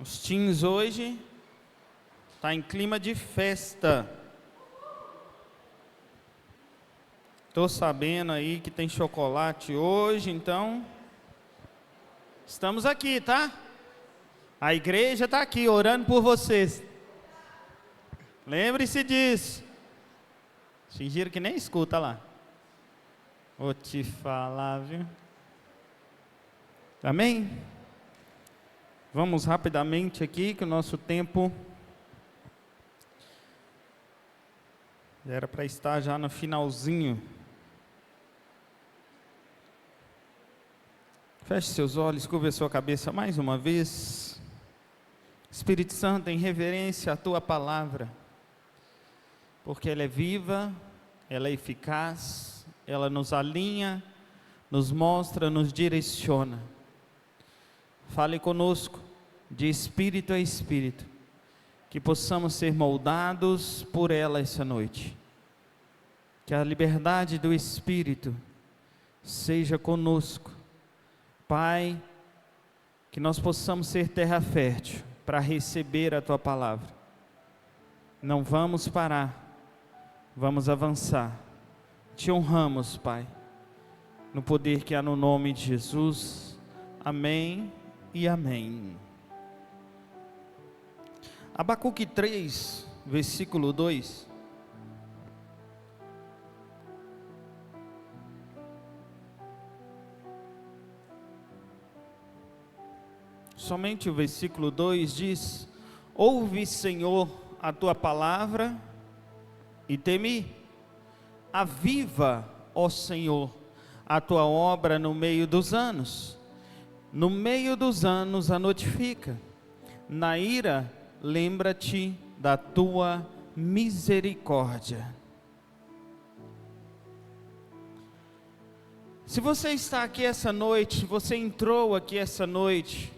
Os teens hoje tá em clima de festa. Tô sabendo aí que tem chocolate hoje, então estamos aqui, tá? A igreja tá aqui orando por vocês. Lembre-se disso. Fingiram que nem escuta lá. Vou te falar, viu? Amém? Vamos rapidamente aqui, que o nosso tempo era para estar já no finalzinho. Feche seus olhos, curva a sua cabeça mais uma vez. Espírito Santo, em reverência à Tua palavra, porque ela é viva, ela é eficaz, ela nos alinha, nos mostra, nos direciona. Fale conosco, de espírito a espírito, que possamos ser moldados por ela essa noite. Que a liberdade do Espírito seja conosco. Pai, que nós possamos ser terra fértil para receber a Tua palavra. Não vamos parar, vamos avançar. Te honramos, Pai, no poder que há no nome de Jesus. Amém e amém. Abacuque 3, versículo 2. Somente o versículo 2 diz: ouve, Senhor, a Tua palavra e temi. Aviva, ó Senhor, a Tua obra no meio dos anos. No meio dos anos a notifica. Na ira, lembra-te da Tua misericórdia. Se você está aqui essa noite, você entrou aqui essa noite,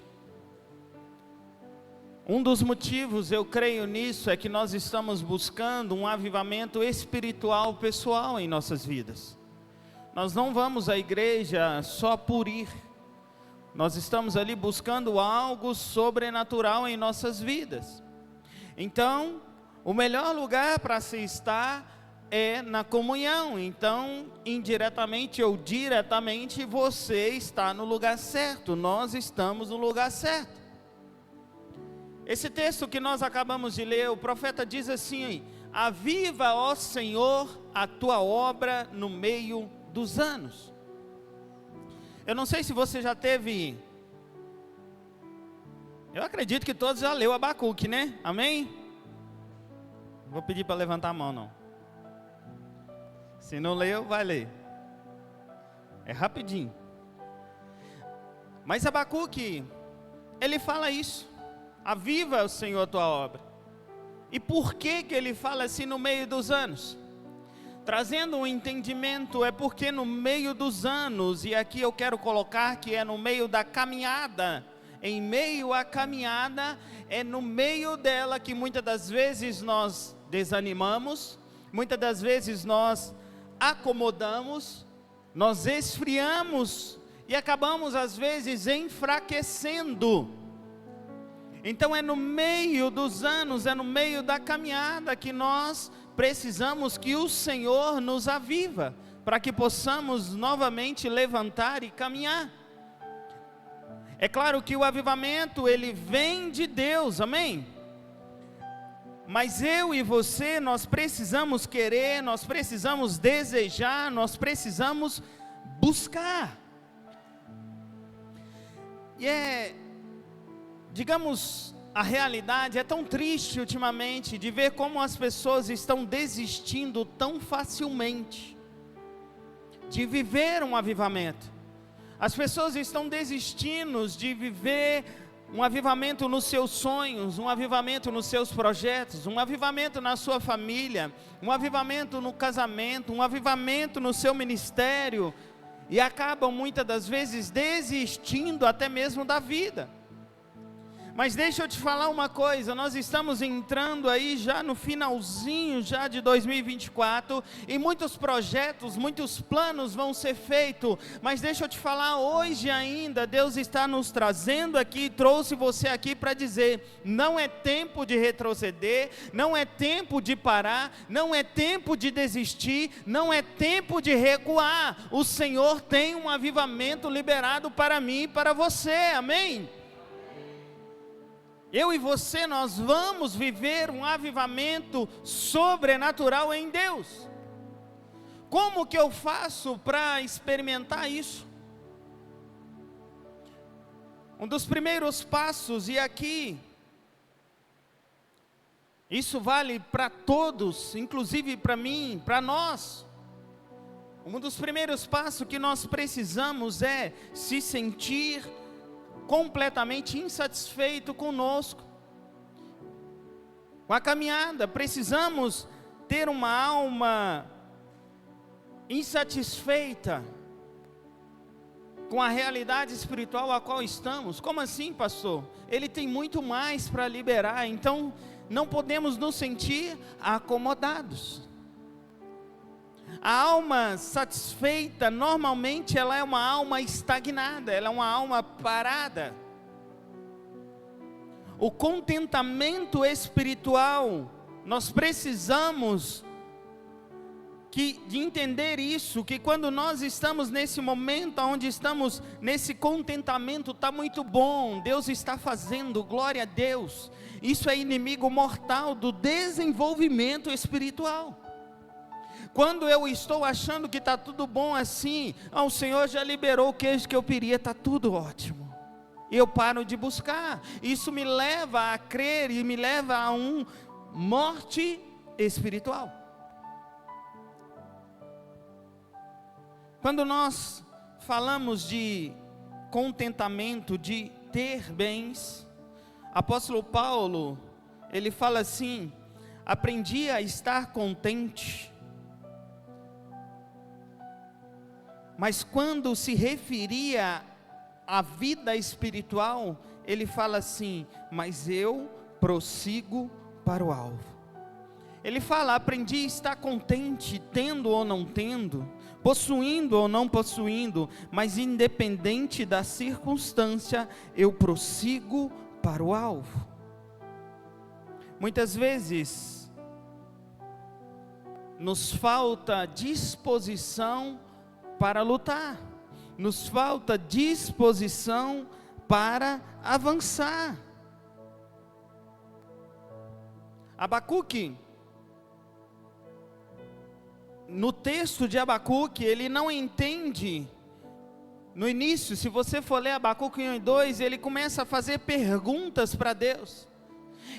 um dos motivos, eu creio nisso, é que nós estamos buscando um avivamento espiritual pessoal em nossas vidas. Nós não vamos à igreja só por ir. Nós estamos ali buscando algo sobrenatural em nossas vidas. Então, o melhor lugar para se estar é na comunhão. Então, indiretamente ou diretamente, você está no lugar certo. Nós estamos no lugar certo. Esse texto que nós acabamos de ler, o profeta diz assim: aviva, ó Senhor, a Tua obra no meio dos anos. Eu não sei se você já teve, eu acredito que todos já leu Abacuque, né? Amém? Não vou pedir para levantar a mão, não. Se não leu, vai ler. É rapidinho. Mas Abacuque, ele fala isso: aviva, o Senhor, a Tua obra. E por que ele fala assim no meio dos anos? Trazendo um entendimento, é porque no meio dos anos, e aqui eu quero colocar que é no meio da caminhada, em meio à caminhada, é no meio dela que muitas das vezes nós desanimamos, muitas das vezes nós acomodamos, nós esfriamos e acabamos às vezes enfraquecendo. Então é no meio dos anos, é no meio da caminhada que nós precisamos que o Senhor nos aviva, para que possamos novamente levantar e caminhar. É claro que o avivamento, ele vem de Deus, amém? Mas eu e você, nós precisamos querer, nós precisamos desejar, nós precisamos buscar. E digamos, a realidade é tão triste ultimamente de ver como as pessoas estão desistindo tão facilmente de viver um avivamento. As pessoas estão desistindo de viver um avivamento nos seus sonhos, um avivamento nos seus projetos, um avivamento na sua família, um avivamento no casamento, um avivamento no seu ministério, e acabam muitas das vezes desistindo até mesmo da vida. Mas deixa eu te falar uma coisa, nós estamos entrando aí já no finalzinho já de 2024, e muitos projetos, muitos planos vão ser feitos, mas deixa eu te falar, hoje ainda, Deus está nos trazendo aqui, trouxe você aqui para dizer, não é tempo de retroceder, não é tempo de parar, não é tempo de desistir, não é tempo de recuar, o Senhor tem um avivamento liberado para mim e para você, amém? Eu e você, nós vamos viver um avivamento sobrenatural em Deus. Como que eu faço para experimentar isso? Um dos primeiros passos, e aqui, isso vale para todos, inclusive para mim, para nós. Um dos primeiros passos que nós precisamos é se sentir completamente insatisfeito conosco, com a caminhada. Precisamos ter uma alma insatisfeita com a realidade espiritual a qual estamos. Como assim, pastor? Ele tem muito mais para liberar, então não podemos nos sentir acomodados. A alma satisfeita, normalmente, ela é uma alma estagnada, ela é uma alma parada. O contentamento espiritual, nós precisamos de entender isso, que quando nós estamos nesse momento, onde estamos nesse contentamento, está muito bom, Deus está fazendo, glória a Deus. Isso é inimigo mortal do desenvolvimento espiritual. Quando eu estou achando que está tudo bom assim, o Senhor já liberou o queijo que eu queria, está tudo ótimo. E eu paro de buscar. Isso me leva a crer e me leva a uma morte espiritual. Quando nós falamos de contentamento, de ter bens, apóstolo Paulo, ele fala assim: aprendi a estar contente. Mas quando se referia à vida espiritual, ele fala assim: mas eu prossigo para o alvo. Ele fala: aprendi a estar contente, tendo ou não tendo, possuindo ou não possuindo, mas independente da circunstância, eu prossigo para o alvo. Muitas vezes, nos falta disposição para lutar, nos falta disposição para avançar. Abacuque, no texto de Abacuque, ele não entende, no início, se você for ler Abacuque 1 e 2, ele começa a fazer perguntas para Deus.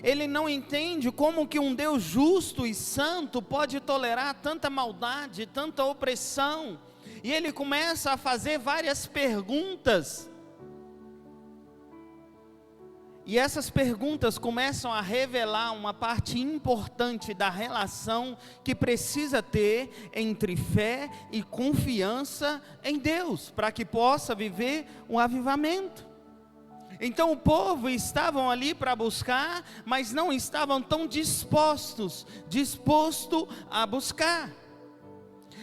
Ele não entende como que um Deus justo e santo pode tolerar tanta maldade, tanta opressão. E ele começa a fazer várias perguntas. E essas perguntas começam a revelar uma parte importante da relação que precisa ter entre fé e confiança em Deus, para que possa viver um avivamento. Então o povo estavam ali para buscar, mas não estavam tão disposto a buscar.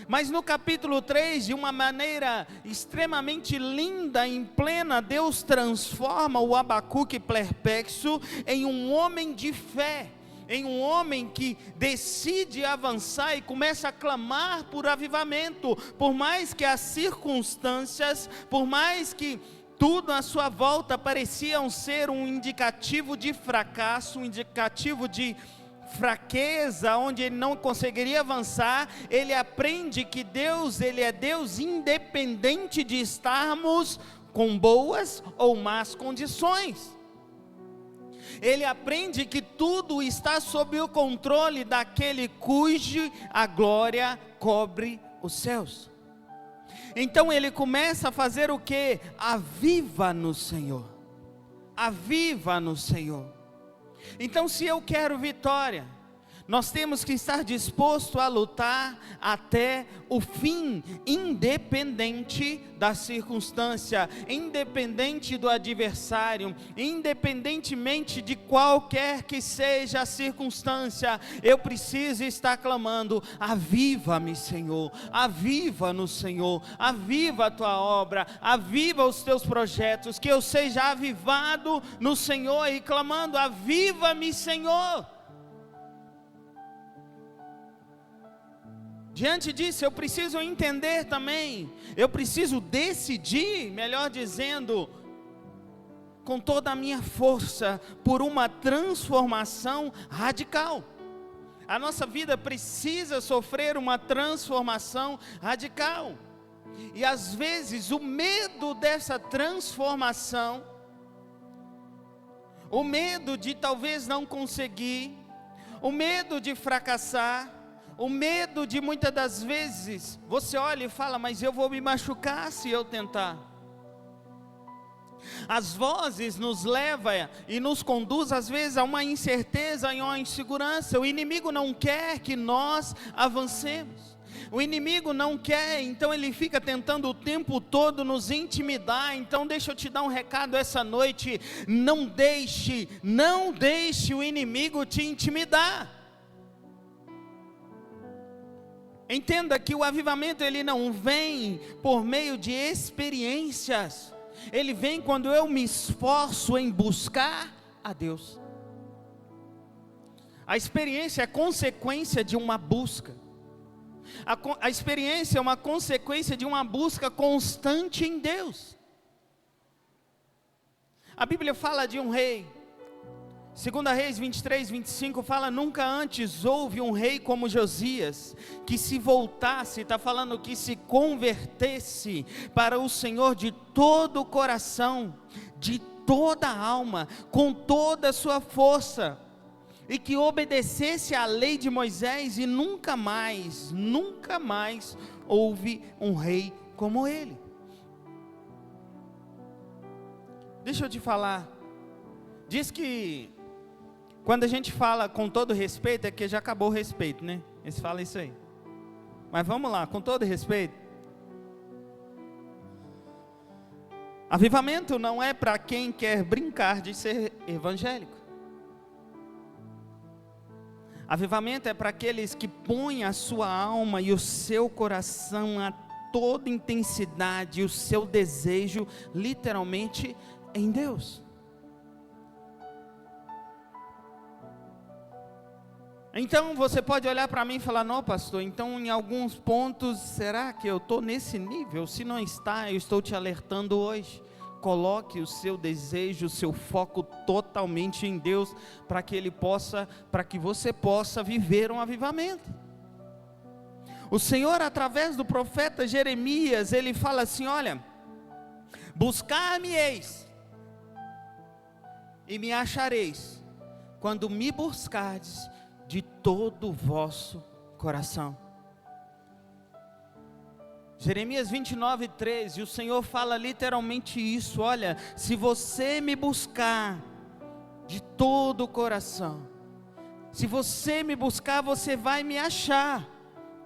Mas no capítulo 3, de uma maneira extremamente linda, em plena, Deus transforma o Abacuque perplexo em um homem de fé, em um homem que decide avançar e começa a clamar por avivamento, por mais que as circunstâncias, por mais que tudo à sua volta pareciam ser um indicativo de fracasso, um indicativo de fraqueza, onde ele não conseguiria avançar, ele aprende que Deus, ele é Deus independente de estarmos com boas ou más condições. Ele aprende que tudo está sob o controle daquele cujo a glória cobre os céus. Então ele começa a fazer o que? Aviva no Senhor. Aviva no Senhor. Então, se eu quero vitória, Nós temos que estar disposto a lutar até o fim, independente da circunstância, independente do adversário, independentemente de qualquer que seja a circunstância. Eu preciso estar clamando: aviva-me, Senhor, aviva-nos, Senhor, aviva a tua obra, aviva os teus projetos, que eu seja avivado no Senhor e clamando: aviva-me, Senhor. Diante disso, eu preciso entender também, eu preciso decidir, melhor dizendo, com toda a minha força, por uma transformação radical. A nossa vida precisa sofrer uma transformação radical. E às vezes o medo dessa transformação, o medo de talvez não conseguir, o medo de fracassar, o medo de muitas das vezes, você olha e fala: mas eu vou me machucar se eu tentar. As vozes nos levam e nos conduz às vezes a uma incerteza e uma insegurança. O inimigo não quer que nós avancemos. O inimigo não quer, então ele fica tentando o tempo todo nos intimidar. Então deixa eu te dar um recado essa noite: não deixe o inimigo te intimidar. Entenda que o avivamento ele não vem por meio de experiências. Ele vem quando eu me esforço em buscar a Deus. A experiência é consequência de uma busca. A experiência é uma consequência de uma busca constante em Deus. A Bíblia fala de um rei. 2 Reis 23, 25 fala: nunca antes houve um rei como Josias, que se voltasse, está falando que se convertesse para o Senhor de todo o coração, de toda a alma, com toda a sua força, e que obedecesse à lei de Moisés, e nunca mais houve um rei como ele. Deixa eu te falar, diz que quando a gente fala com todo respeito, é que já acabou o respeito, né? Eles falam isso aí. Mas vamos lá, com todo respeito. Avivamento não é para quem quer brincar de ser evangélico. Avivamento é para aqueles que põem a sua alma e o seu coração a toda intensidade, o seu desejo literalmente em Deus. Então você pode olhar para mim e falar: não, pastor, então em alguns pontos, será que eu estou nesse nível? Se não está, eu estou te alertando hoje. Coloque o seu desejo, o seu foco totalmente em Deus, para que você possa viver um avivamento. O Senhor, através do profeta Jeremias, ele fala assim: olha, buscar-me-eis e me achareis, quando me buscardes de todo o vosso coração. Jeremias 29, 13, o Senhor fala literalmente isso: olha, se você me buscar de todo o coração, se você me buscar, você vai me achar.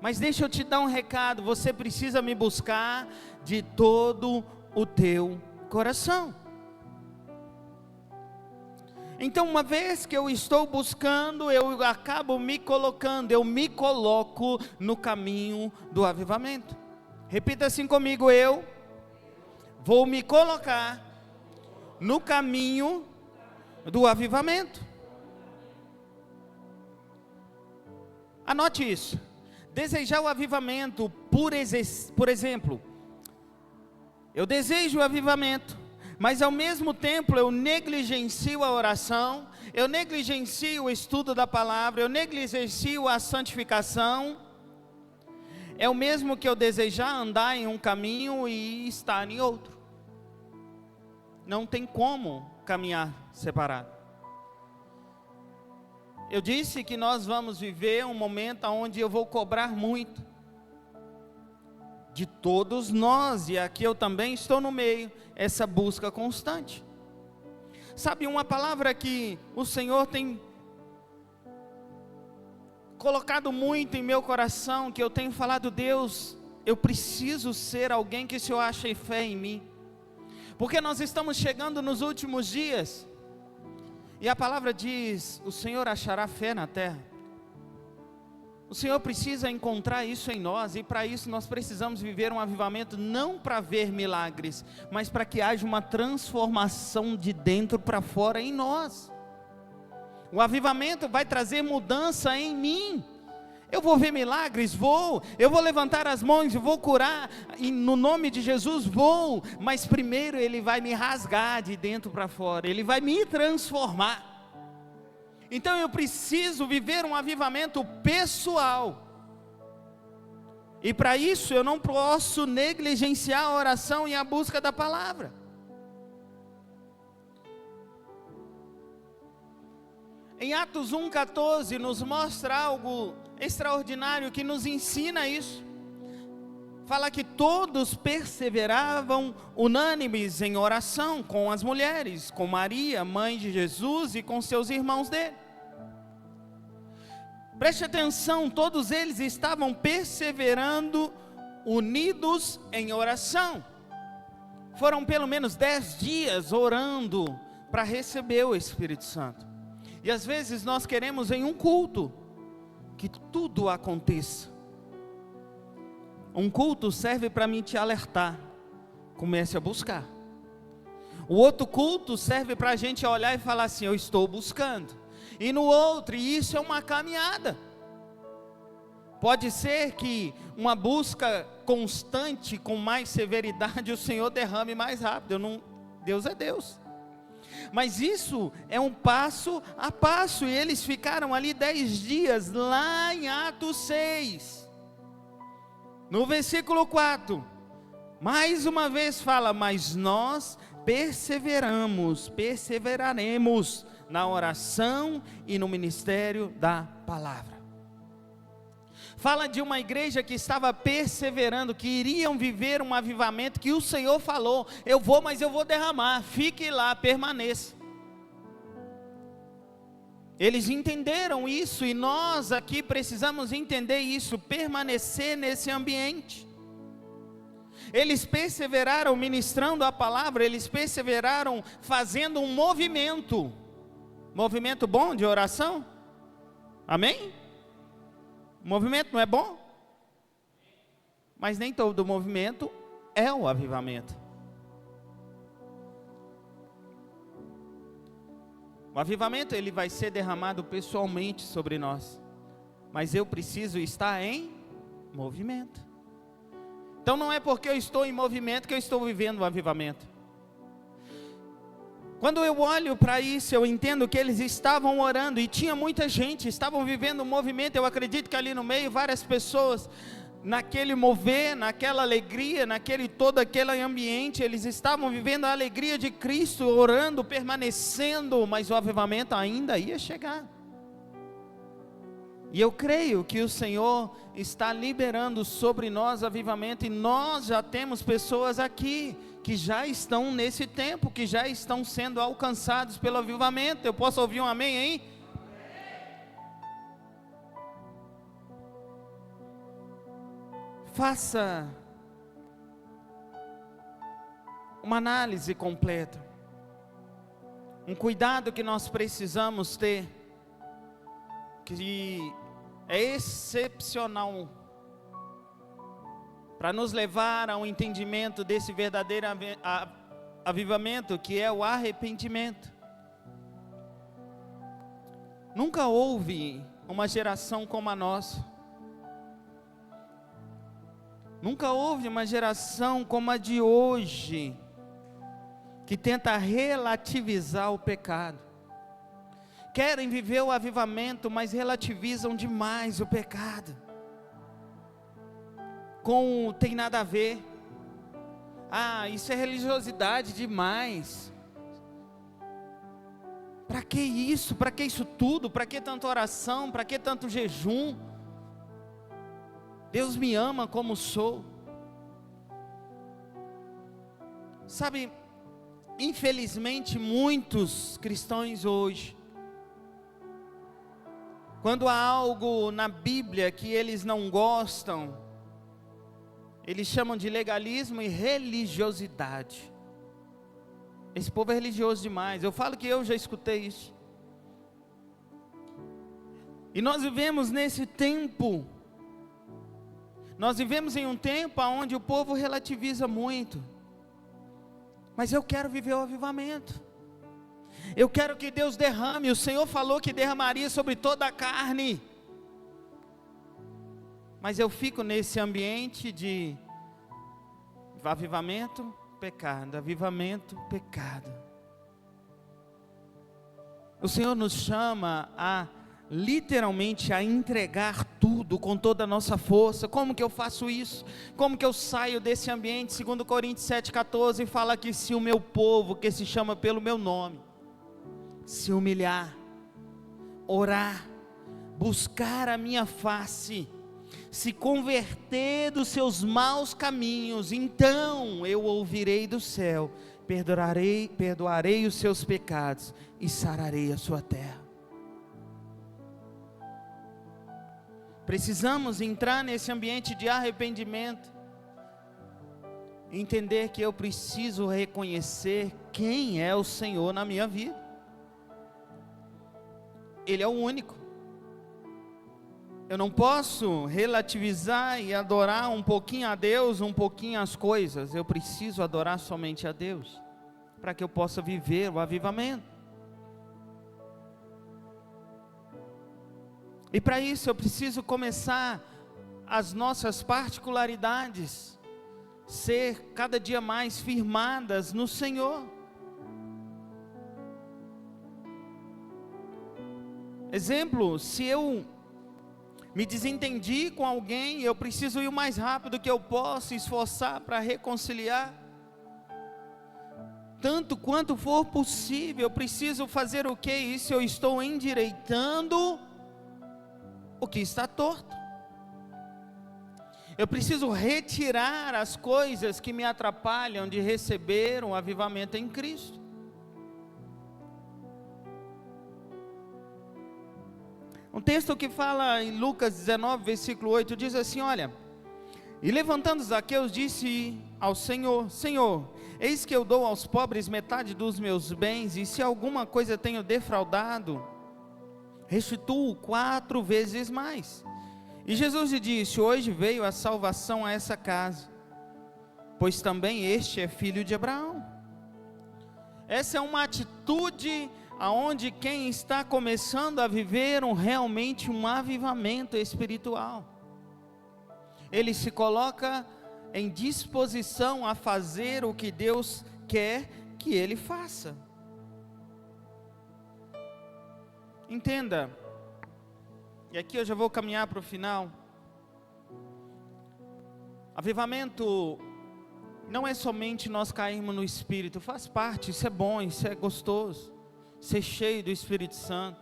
Mas deixa eu te dar um recado: você precisa me buscar de todo o teu coração. Então, uma vez que eu estou buscando, eu acabo me colocando, eu me coloco no caminho do avivamento. Repita assim comigo: eu vou me colocar no caminho do avivamento. Anote isso. Desejar o avivamento, por exemplo, eu desejo o avivamento, mas ao mesmo tempo eu negligencio a oração, eu negligencio o estudo da palavra, eu negligencio a santificação. É o mesmo que eu desejar andar em um caminho e estar em outro. Não tem como caminhar separado. Eu disse que nós vamos viver um momento onde eu vou cobrar muito de todos nós, e aqui eu também estou no meio, essa busca constante. Sabe, uma palavra que o Senhor tem colocado muito em meu coração, que eu tenho falado: Deus, eu preciso ser alguém que o Senhor ache fé em mim, porque nós estamos chegando nos últimos dias, e a palavra diz: o Senhor achará fé na terra. O Senhor precisa encontrar isso em nós, e para isso nós precisamos viver um avivamento, não para ver milagres, mas para que haja uma transformação de dentro para fora em nós. O avivamento vai trazer mudança em mim. Eu vou ver milagres? Vou. Eu vou levantar as mãos e vou curar, e no nome de Jesus vou, mas primeiro Ele vai me rasgar de dentro para fora, Ele vai me transformar. Então eu preciso viver um avivamento pessoal, e para isso eu não posso negligenciar a oração e a busca da palavra. Em Atos 1,14 nos mostra algo extraordinário que nos ensina isso. Fala que todos perseveravam unânimes em oração com as mulheres, com Maria, mãe de Jesus, e com seus irmãos dele. Preste atenção, todos eles estavam perseverando unidos em oração. Foram pelo menos 10 dias orando para receber o Espírito Santo. E às vezes nós queremos em um culto que tudo aconteça. Um culto serve para mim te alertar: comece a buscar. O outro culto serve para a gente olhar e falar assim: eu estou buscando. E no outro, e isso é uma caminhada. Pode ser que uma busca constante, com mais severidade, o Senhor derrame mais rápido. Deus é Deus. Mas isso é um passo a passo, e eles ficaram ali 10 dias, lá em Atos 6. No versículo 4, mais uma vez fala: mas nós perseveraremos na oração e no ministério da palavra. Fala de uma igreja que estava perseverando, que iriam viver um avivamento, que o Senhor falou: eu vou, mas eu vou derramar, fique lá, permaneça. Eles entenderam isso, e nós aqui precisamos entender isso, permanecer nesse ambiente. Eles perseveraram ministrando a palavra, eles perseveraram fazendo um movimento bom de oração. Amém? O movimento não é bom? Mas nem todo movimento é o avivamento. O avivamento, ele vai ser derramado pessoalmente sobre nós, mas eu preciso estar em movimento. Então não é porque eu estou em movimento que eu estou vivendo o avivamento. Quando eu olho para isso, eu entendo que eles estavam orando, e tinha muita gente, estavam vivendo um movimento. Eu acredito que ali no meio, várias pessoas, naquele mover, naquela alegria, todo aquele ambiente, eles estavam vivendo a alegria de Cristo, orando, permanecendo, mas o avivamento ainda ia chegar. E eu creio que o Senhor está liberando sobre nós avivamento, e nós já temos pessoas aqui que já estão nesse tempo, que já estão sendo alcançados pelo avivamento. Eu posso ouvir um amém aí? Faça uma análise completa, um cuidado que nós precisamos ter, que é excepcional, para nos levar a um entendimento desse verdadeiro avivamento, que é o arrependimento. Nunca houve uma geração como a nossa. Nunca houve uma geração como a de hoje, que tenta relativizar o pecado. Querem viver o avivamento, mas relativizam demais o pecado. Tem nada a ver. Isso é religiosidade demais. Para que isso? Para que isso tudo? Para que tanta oração? Para que tanto jejum? Deus me ama como sou. Sabe, infelizmente muitos cristãos hoje Quando há algo na Bíblia que eles não gostam, eles chamam de legalismo e religiosidade. Esse povo é religioso demais. Eu falo que eu já escutei isso. E nós vivemos nesse tempo. Nós vivemos em um tempo onde o povo relativiza muito. Mas eu quero viver o avivamento. Eu quero que Deus derrame. O Senhor falou que derramaria sobre toda a carne. Mas eu fico nesse ambiente de avivamento, pecado, avivamento, pecado. O Senhor nos chama a literalmente a entregar tudo com toda a nossa força. Como que eu faço isso? Como que eu saio desse ambiente? 2 Coríntios 7,14 fala que se o meu povo, que se chama pelo meu nome, se humilhar, orar, buscar a minha face, se converter dos seus maus caminhos, então eu ouvirei do céu, perdoarei os seus pecados e sararei a sua terra. Precisamos entrar nesse ambiente de arrependimento, entender que eu preciso reconhecer quem é o Senhor na minha vida. Ele é o único. Eu não posso relativizar e adorar um pouquinho a Deus, um pouquinho as coisas. Eu preciso adorar somente a Deus, para que eu possa viver o avivamento. E para isso eu preciso começar as nossas particularidades, ser cada dia mais firmadas no Senhor. Exemplo, se eu me desentendi com alguém, eu preciso ir o mais rápido que eu posso, esforçar para reconciliar. Tanto quanto for possível, eu preciso fazer o que? Isso eu estou endireitando o que está torto. Eu preciso retirar as coisas que me atrapalham de receber um avivamento em Cristo. Um texto que fala em Lucas 19, versículo 8, diz assim, olha: e levantando Zaqueu, disse ao Senhor: Senhor, eis que eu dou aos pobres metade dos meus bens, e se alguma coisa tenho defraudado, restituo 4 vezes mais. E Jesus lhe disse: hoje veio a salvação a essa casa, pois também este é filho de Abraão. Essa é uma atitude aonde quem está começando a viver realmente um avivamento espiritual, ele se coloca em disposição a fazer o que Deus quer que ele faça. Entenda, e aqui eu já vou caminhar para o final. Avivamento não é somente nós cairmos no Espírito, faz parte, isso é bom, isso é gostoso, ser cheio do Espírito Santo.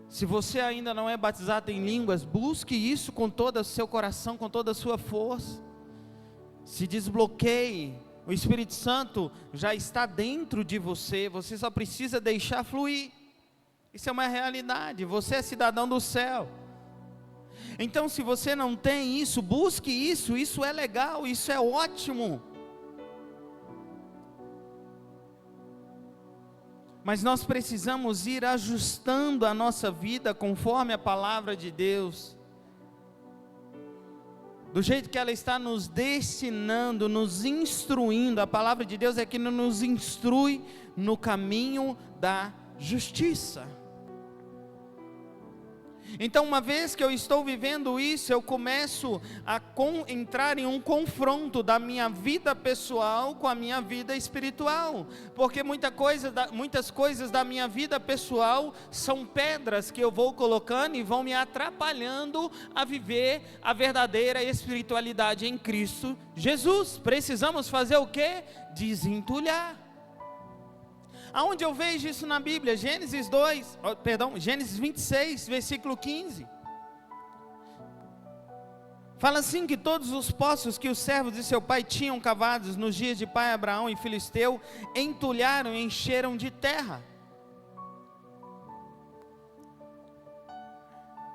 Se você ainda não é batizado em línguas, busque isso com todo o seu coração, com toda a sua força. Se desbloqueie, o Espírito Santo já está dentro de você, você só precisa deixar fluir. Isso é uma realidade, você é cidadão do céu. Então, se você não tem isso, busque isso, isso é legal, isso é ótimo. Mas nós precisamos ir ajustando a nossa vida conforme a palavra de Deus, do jeito que ela está nos destinando, nos instruindo. A palavra de Deus é que nos instrui no caminho da justiça. Então, uma vez que eu estou vivendo isso, eu começo a entrar em um confronto da minha vida pessoal com a minha vida espiritual, porque muitas coisas da minha vida pessoal são pedras que eu vou colocando e vão me atrapalhando a viver a verdadeira espiritualidade em Cristo Jesus. Precisamos fazer o quê? Desentulhar. Aonde eu vejo isso na Bíblia? Gênesis 26, versículo 15. Fala assim que todos os poços que os servos de seu pai tinham cavados nos dias de pai Abraão e Filisteu, entulharam e encheram de terra.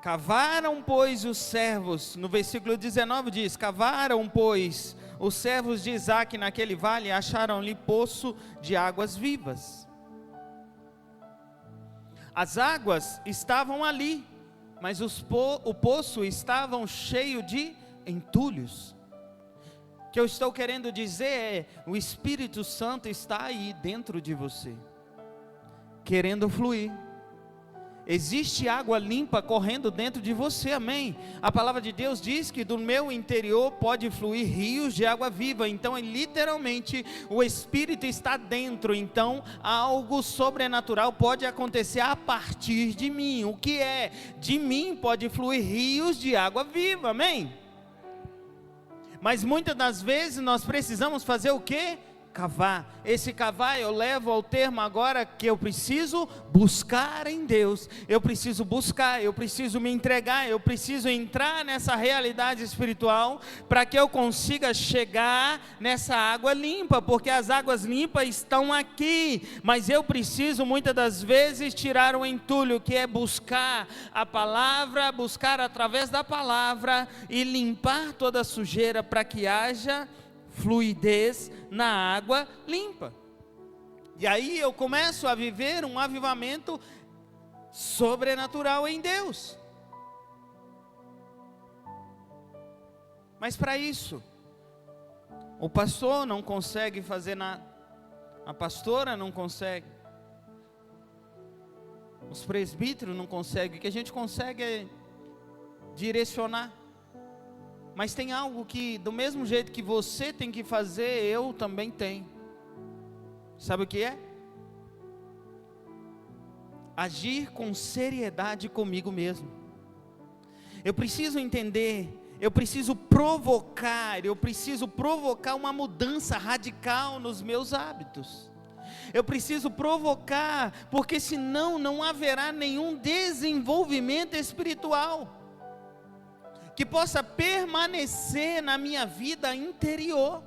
Cavaram, pois, os servos, no versículo 19 diz: cavaram, pois, os servos de Isaque naquele vale, acharam-lhe poço de águas vivas. As águas estavam ali, mas o poço estava cheio de entulhos. O que eu estou querendo dizer é: o Espírito Santo está aí dentro de você, querendo fluir. Existe água limpa correndo dentro de você, amém? A palavra de Deus diz que do meu interior pode fluir rios de água viva. Então, literalmente, o Espírito está dentro. Então, algo sobrenatural pode acontecer a partir de mim. O que é? De mim pode fluir rios de água viva, amém? Mas muitas das vezes nós precisamos fazer o quê? Cavar. Esse cavar eu levo ao termo agora que eu preciso buscar em Deus. Eu preciso buscar, eu preciso me entregar, eu preciso entrar nessa realidade espiritual para que eu consiga chegar nessa água limpa, porque as águas limpas estão aqui, mas eu preciso muitas das vezes tirar o entulho, que é buscar a palavra, buscar através da palavra e limpar toda a sujeira para que haja fluidez na água limpa. E aí eu começo a viver um avivamento sobrenatural em Deus. Mas para isso, o pastor não consegue fazer nada, a pastora não consegue, os presbíteros não conseguem. O que a gente consegue é direcionar. Mas tem algo que, do mesmo jeito que você tem que fazer, eu também tenho. Sabe o que é? Agir com seriedade comigo mesmo. Eu preciso entender, eu preciso provocar uma mudança radical nos meus hábitos. Eu preciso provocar, porque senão não haverá nenhum desenvolvimento espiritual que possa permanecer na minha vida interior.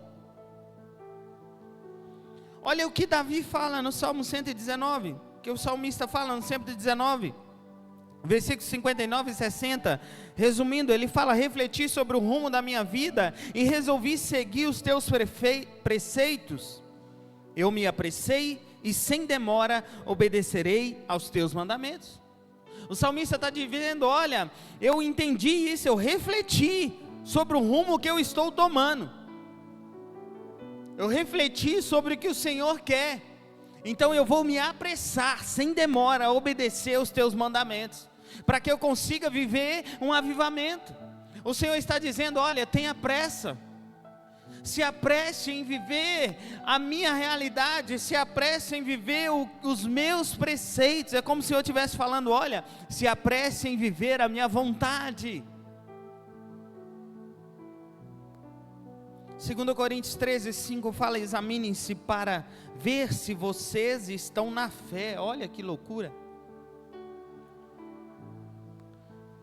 Olha o que Davi fala no Salmo 119, que o salmista fala no 119, versículos 59 e 60, resumindo, ele fala: refleti sobre o rumo da minha vida e resolvi seguir os teus preceitos. Eu me apressei e sem demora obedecerei aos teus mandamentos. O salmista está dizendo: olha, eu entendi isso, eu refleti sobre o rumo que eu estou tomando, eu refleti sobre o que o Senhor quer, então eu vou me apressar, sem demora, a obedecer aos teus mandamentos, para que eu consiga viver um avivamento. O Senhor está dizendo: olha, tenha pressa, se apresse em viver a minha realidade, se apresse em viver os meus preceitos. É como se eu estivesse falando: olha, se apresse em viver a minha vontade. 2 Coríntios 13:5 fala: examinem-se para ver se vocês estão na fé. Olha que loucura.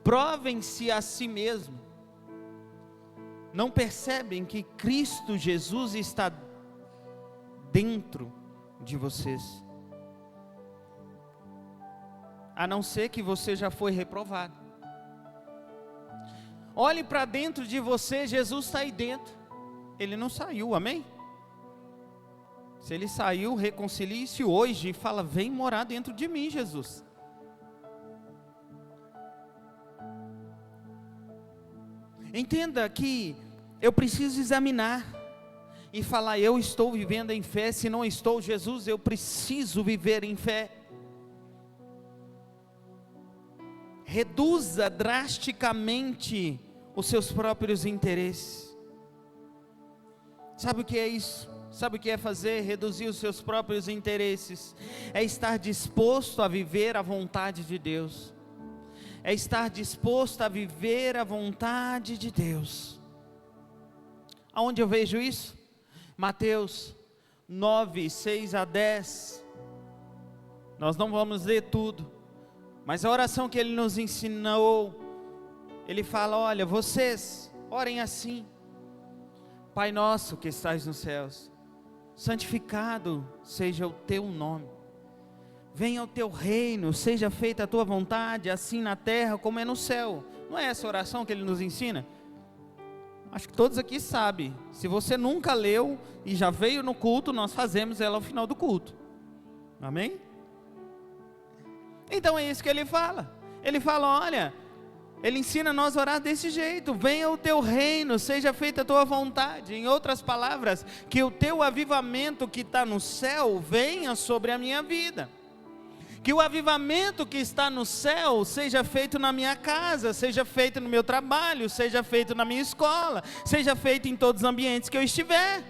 Provem-se a si mesmo. Não percebem que Cristo Jesus está dentro de vocês? A não ser que você já foi reprovado. Olhe para dentro de você, Jesus está aí dentro. Ele não saiu, amém? Se ele saiu, reconcilie-se hoje e fala: vem morar dentro de mim, Jesus. Entenda que eu preciso examinar e falar: eu estou vivendo em fé. Se não estou, Jesus, eu preciso viver em fé. Reduza drasticamente os seus próprios interesses. Sabe o que é isso? Sabe o que é fazer? Reduzir os seus próprios interesses. É estar disposto a viver a vontade de Deus. É estar disposto a viver a vontade de Deus. Aonde eu vejo isso? Mateus 9, 6 a 10. Nós não vamos ler tudo, mas a oração que ele nos ensinou, ele fala: olha, vocês orem assim: Pai nosso que estás nos céus, santificado seja o teu nome. venha o teu reino, seja feita a tua vontade, assim na terra como é no céu. Não é essa oração que ele nos ensina? Acho que todos aqui sabem. Se você nunca leu e já veio no culto, nós fazemos ela ao final do culto. Amém? Então é isso que ele fala. Ele fala, olha, ele ensina nós a orar desse jeito: venha o teu reino, seja feita a tua vontade. Em outras palavras, que o teu avivamento que está no céu venha sobre a minha vida. Que o avivamento que está no céu seja feito na minha casa, seja feito no meu trabalho, seja feito na minha escola, seja feito em todos os ambientes que eu estiver.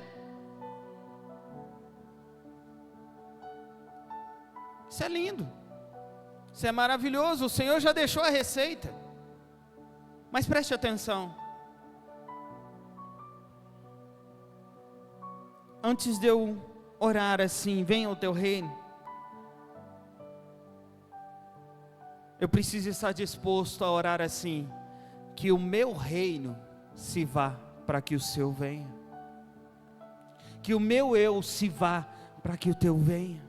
Isso é lindo, isso é maravilhoso. O Senhor já deixou a receita. Mas preste atenção. Antes de eu orar assim, venha o teu reino, eu preciso estar disposto a orar assim: que o meu reino se vá para que o seu venha. Que o meu eu se vá para que o teu venha.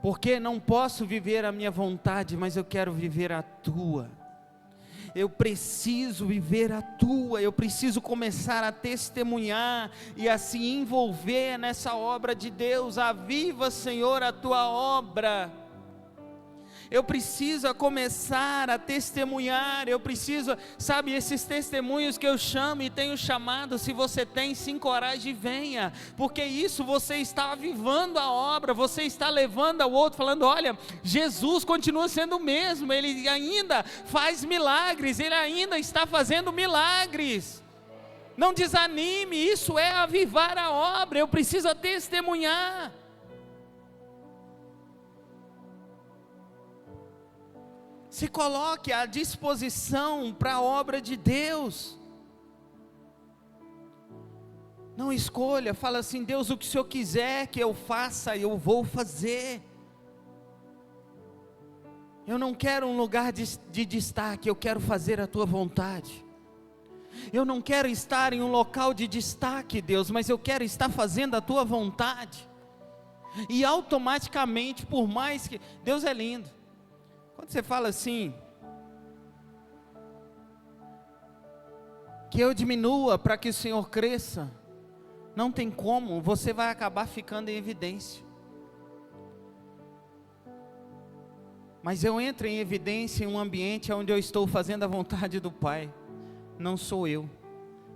Porque não posso viver a minha vontade, mas eu quero viver a tua. Eu preciso viver a tua, eu preciso começar a testemunhar e a se envolver nessa obra de Deus. Aviva, Senhor, a tua obra. Eu preciso começar a testemunhar, eu preciso, sabe, esses testemunhos que eu chamo e tenho chamado, se você tem, se encoraje e venha, porque isso você está avivando a obra, você está levando ao outro, falando, olha, Jesus continua sendo o mesmo, Ele ainda faz milagres, Ele ainda está fazendo milagres. Não desanime, isso é avivar a obra, eu preciso testemunhar. Se coloque à disposição para a obra de Deus. Não escolha, fala assim: Deus, o que o Senhor quiser que eu faça, eu vou fazer. Eu não quero um lugar de destaque, eu quero fazer a tua vontade. Eu não quero estar em um local de destaque, Deus, mas eu quero estar fazendo a tua vontade. E automaticamente, por mais que... Deus é lindo. Quando você fala assim, que eu diminua para que o Senhor cresça, não tem como, você vai acabar ficando em evidência. Mas eu entro em evidência em um ambiente onde eu estou fazendo a vontade do Pai. Não sou eu,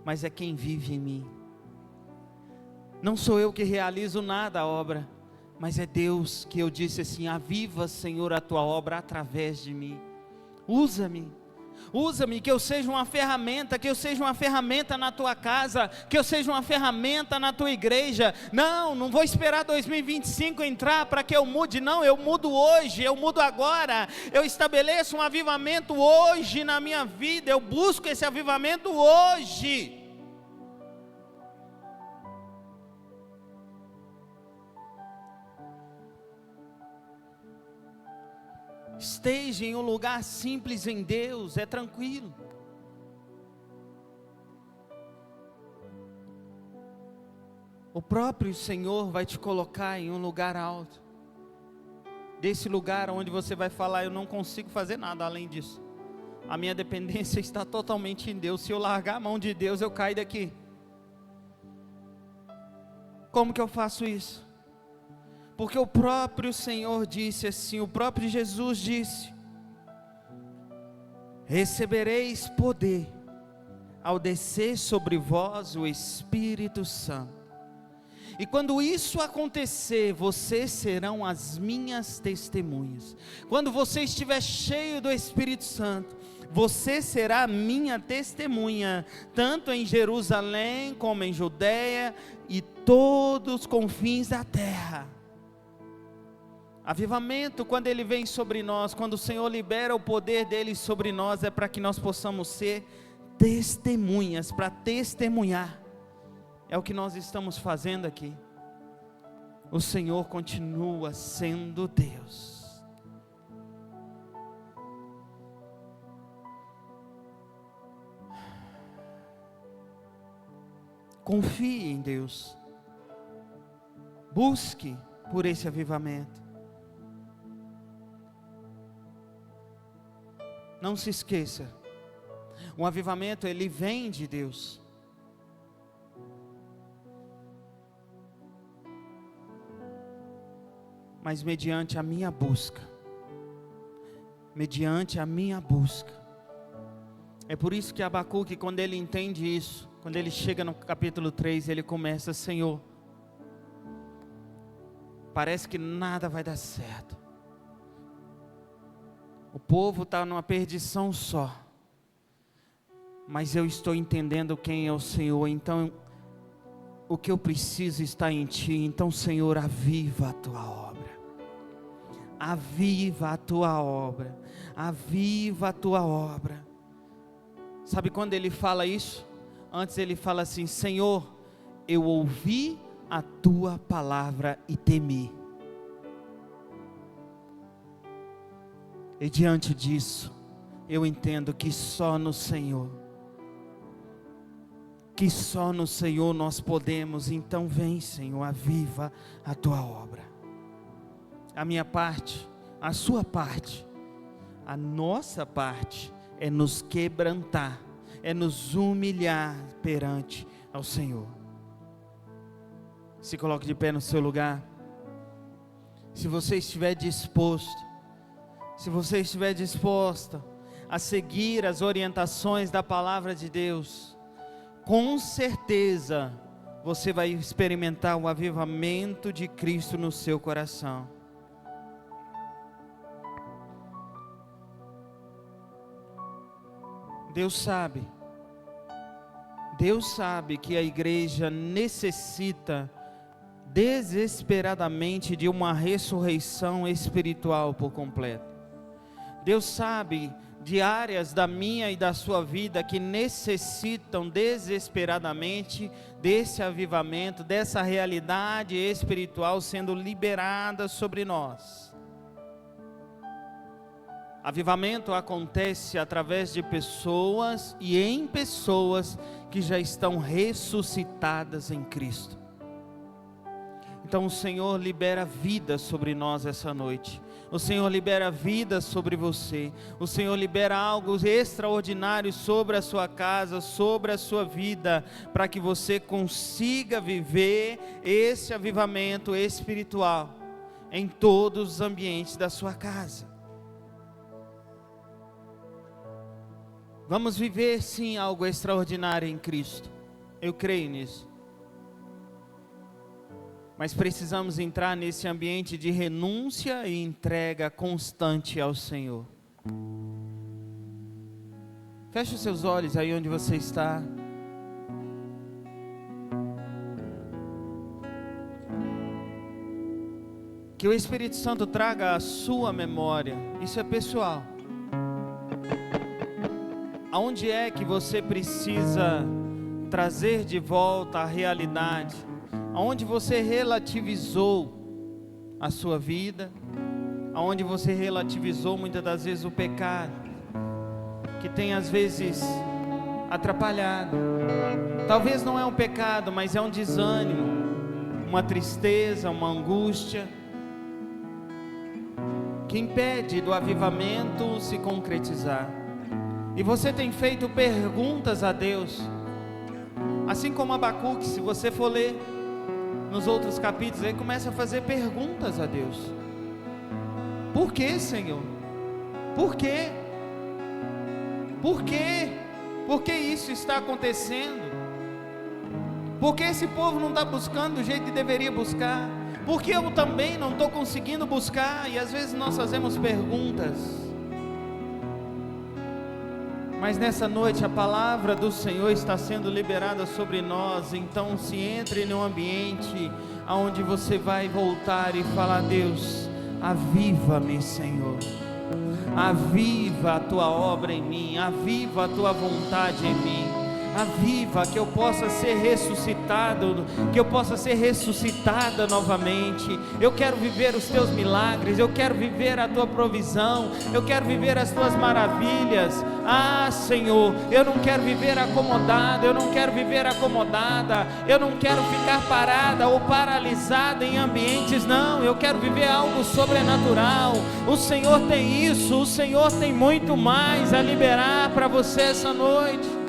mas é quem vive em mim. Não sou eu que realizo nada a obra, mas é Deus que eu disse assim: aviva, Senhor, a tua obra através de mim. Usa-me, usa-me, que eu seja uma ferramenta, que eu seja uma ferramenta na tua casa, que eu seja uma ferramenta na tua igreja. Não vou esperar 2025 entrar para que eu mude, não, eu mudo hoje, eu mudo agora, eu estabeleço um avivamento hoje na minha vida, eu busco esse avivamento hoje. Esteja em um lugar simples em Deus, é tranquilo. O próprio Senhor vai te colocar em um lugar alto. Desse lugar onde você vai falar: eu não consigo fazer nada além disso. A minha dependência está totalmente em Deus. Se eu largar a mão de Deus, eu caio daqui. Como que eu faço isso? Porque o próprio Senhor disse assim, o próprio Jesus disse: recebereis poder ao descer sobre vós o Espírito Santo. E quando isso acontecer, vocês serão as minhas testemunhas. Quando você estiver cheio do Espírito Santo, você será a minha testemunha, tanto em Jerusalém como em Judeia e todos os confins da terra. Avivamento, quando ele vem sobre nós, quando o Senhor libera o poder dele sobre nós, é para que nós possamos ser testemunhas, para testemunhar. É o que nós estamos fazendo aqui. O Senhor continua sendo Deus. Confie em Deus. Busque por esse avivamento. Não se esqueça, o avivamento ele vem de Deus. Mas mediante a minha busca, é por isso que Abacuque, quando ele entende isso, quando ele chega no capítulo 3, ele começa: Senhor, parece que nada vai dar certo, o povo está numa perdição só, mas eu estou entendendo quem é o Senhor, então o que eu preciso está em Ti. Então, Senhor, aviva a Tua obra, aviva a Tua obra, aviva a Tua obra. Sabe quando ele fala isso? Antes ele fala assim: Senhor, eu ouvi a Tua palavra e temi. E diante disso, eu entendo que só no Senhor nós podemos. Então vem, Senhor, aviva a Tua obra. A minha parte, a sua parte, a nossa parte é nos quebrantar, é nos humilhar perante ao Senhor. Se coloque de pé no seu lugar. Se você estiver disposto, se você estiver disposta a seguir as orientações da palavra de Deus, com certeza você vai experimentar o avivamento de Cristo no seu coração. Deus sabe que a igreja necessita desesperadamente de uma ressurreição espiritual por completo. Deus sabe de áreas da minha e da sua vida que necessitam desesperadamente desse avivamento, dessa realidade espiritual sendo liberada sobre nós. Avivamento acontece através de pessoas e em pessoas que já estão ressuscitadas em Cristo. Então o Senhor libera vida sobre nós essa noite. O Senhor libera vida sobre você. O Senhor libera algo extraordinário sobre a sua casa, sobre a sua vida, para que você consiga viver esse avivamento espiritual em todos os ambientes da sua casa. Vamos viver sim algo extraordinário em Cristo. Eu creio nisso. Mas precisamos entrar nesse ambiente de renúncia e entrega constante ao Senhor. Feche os seus olhos aí onde você está. Que o Espírito Santo traga a sua memória. Isso é pessoal. Aonde é que você precisa trazer de volta a realidade? Aonde você relativizou a sua vida, aonde você relativizou muitas das vezes o pecado, que tem às vezes atrapalhado. Talvez não é um pecado, mas é um desânimo, uma tristeza, uma angústia, que impede do avivamento se concretizar. E você tem feito perguntas a Deus, assim como Abacuque, se você for ler nos outros capítulos, ele começa a fazer perguntas a Deus. Por que, Senhor? Por quê? Por quê? Por que isso está acontecendo? Por que esse povo não está buscando do jeito que deveria buscar? Por que eu também não estou conseguindo buscar? E às vezes nós fazemos perguntas. Mas nessa noite a palavra do Senhor está sendo liberada sobre nós. Então se entre num ambiente onde você vai voltar e falar: Deus, aviva-me, Senhor. Aviva a Tua obra em mim, aviva a Tua vontade em mim, Aviva, que eu possa ser ressuscitado, que eu possa ser ressuscitada novamente. Eu quero viver os teus milagres, eu quero viver a tua provisão, eu quero viver as tuas maravilhas. Ah, Senhor, eu não quero viver acomodado, eu não quero viver acomodada, eu não quero ficar parada ou paralisada em ambientes, não, eu quero viver algo sobrenatural. O Senhor tem isso, o Senhor tem muito mais a liberar para você essa noite.